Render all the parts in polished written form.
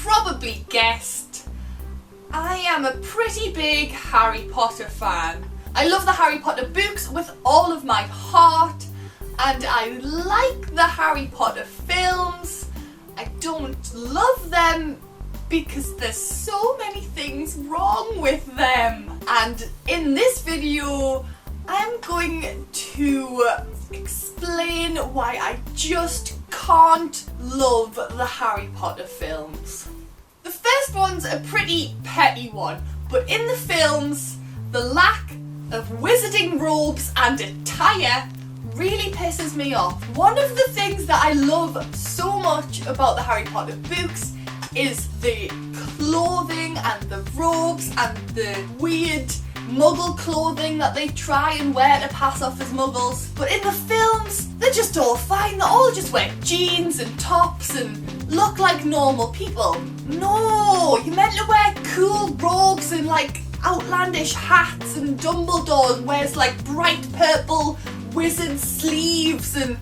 probably guessed, I am a pretty big Harry Potter fan. I love the Harry Potter books with all of my heart, and I like the Harry Potter films. I don't love them because there's so many things wrong with them. And in this video, I'm going to explain why I just can't love the Harry Potter films. The first one's a pretty petty one, but in the films, the lack of wizarding robes and attire really pisses me off. One of the things that I love so much about the Harry Potter books is the clothing and the robes and the weird muggle clothing that they try and wear to pass off as muggles. But in the films, they're just all fine. They all just wear jeans and tops and look like normal people. No, you're meant to wear cool robes and like outlandish hats, and Dumbledore wears like bright purple wizard sleeves, and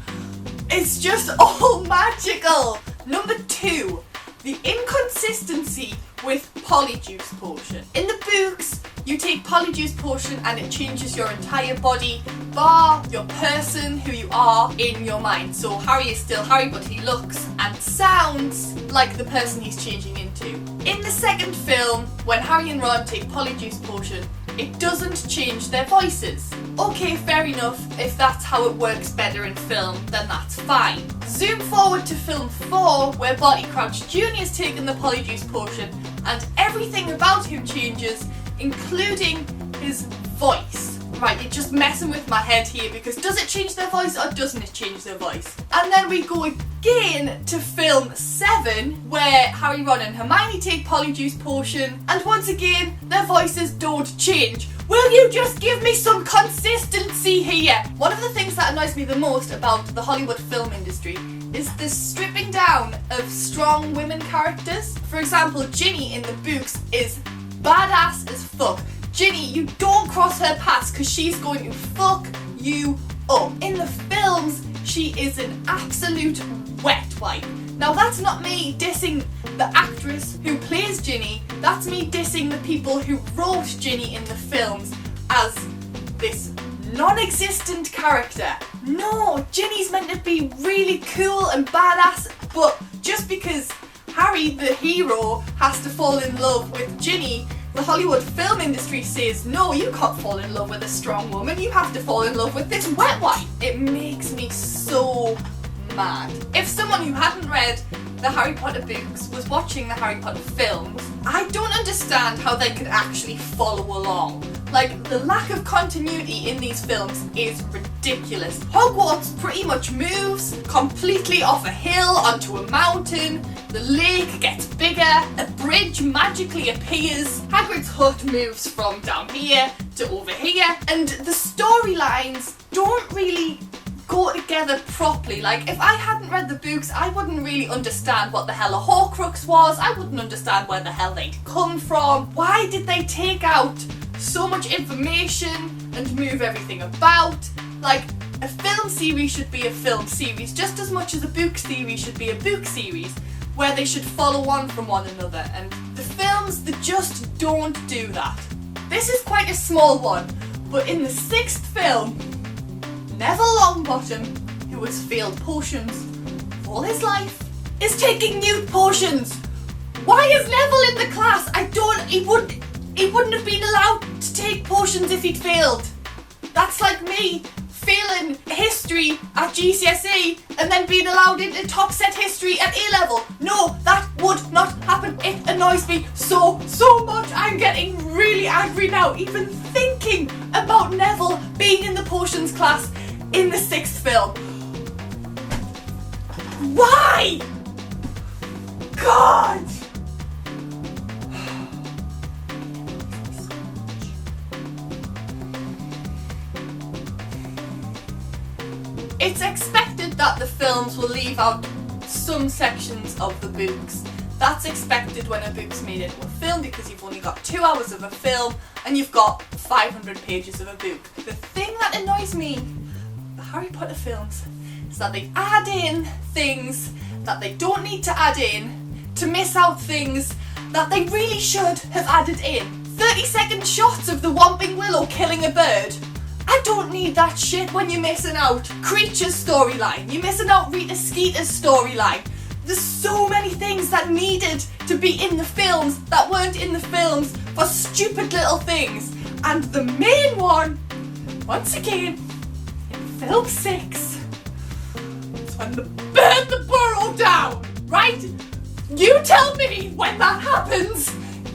it's just all magical. Number 2, the inconsistency with Polyjuice potion. In the books, you take Polyjuice potion and it changes your entire body, bar your person who you are in your mind. So Harry is still Harry, but he looks and sounds like the person he's changing into. In the second film, when Harry and Ron take Polyjuice potion, it doesn't change their voices. Okay, fair enough, if that's how it works better in film, then that's fine. Zoom forward to film 4, where Barty Crouch Jr. has taken the Polyjuice potion, and everything about him changes, including his voice. Right, you're just messing with my head here, because does it change their voice or doesn't it change their voice? And then we go again to film 7, where Harry, Ron and Hermione take Polyjuice potion, and once again, their voices don't change. Will you just give me some consistency here? One of the things that annoys me the most about the Hollywood film industry is the stripping down of strong women characters. For example, Ginny in the books is badass as fuck. Ginny, you don't cross her paths because she's going to fuck you up. In the films, she is an absolute wet wipe. Now that's not me dissing the actress who plays Ginny, that's me dissing the people who wrote Ginny in the films as this non-existent character. No, Ginny's meant to be really cool and badass, but just because Harry, the hero, has to fall in love with Ginny, the Hollywood film industry says, no, you can't fall in love with a strong woman, you have to fall in love with this wet wipe. It makes me so mad. If someone who hadn't read the Harry Potter books was watching the Harry Potter films, I don't understand how they could actually follow along. Like, the lack of continuity in these films is ridiculous. Hogwarts pretty much moves completely off a hill onto a mountain, the lake gets bigger, a bridge magically appears, Hagrid's hut moves from down here to over here, and the storylines don't really go together properly. Like, if I hadn't read the books, I wouldn't really understand what the hell a Horcrux was, I wouldn't understand where the hell they'd come from. Why did they take out so much information and move everything about? Like, a film series should be a film series just as much as a book series should be a book series, where they should follow on from one another, and the films, they just don't do that. This is quite a small one, but in the 6th film, Neville Longbottom, who has failed potions all his life, is taking new potions. Why is Neville in the class? He wouldn't have been allowed to take potions if he'd failed. That's like me failing history at GCSE and then being allowed into top set history at A-level. No, that would not happen. It annoys me so much. I'm getting really angry now, even thinking about Neville being in the potions class in the 6th film. Why? God! It's expected that the films will leave out some sections of the books. That's expected when a book's made into a film because you've only got 2 hours of a film and you've got 500 pages of a book. The thing that annoys me, the Harry Potter films, is that they add in things that they don't need to add in to miss out things that they really should have added in. 30-second shots of the Whomping Willow killing a bird. I don't need that shit when you're missing out Creature's storyline. You're missing out Rita Skeeter's storyline. There's so many things that needed to be in the films that weren't in the films for stupid little things. And the main one, once again, in film 6, is when the burn the burrow down, right? You tell me when that happens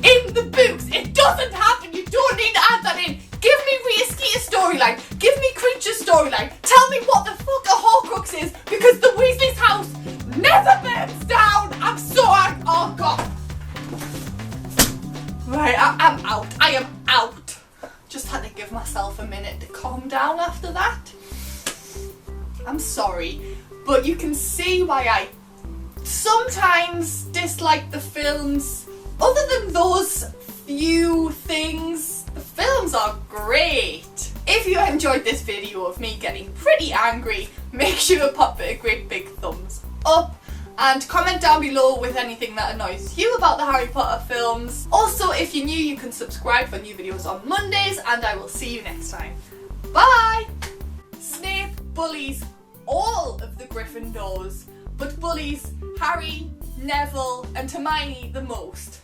in the books. It doesn't happen. You don't need to add that in. Give me Rita Skeeter's storyline. Give me Creature's storyline. Tell me what the fuck a Horcrux is, because the Weasley's house never burns down. I'm so angry. Oh god. Right, I'm out. I am out. Just had to give myself a minute to calm down after that. I'm sorry, but you can see why I sometimes dislike the films. Other than those few things, the films are great. If you enjoyed this video of me getting pretty angry, make sure to pop it a great big thumbs up and comment down below with anything that annoys you about the Harry Potter films. Also, if you're new, you can subscribe for new videos on Mondays, and I will see you next time. Bye! Snape bullies all of the Gryffindors, but bullies Harry, Neville and Hermione the most.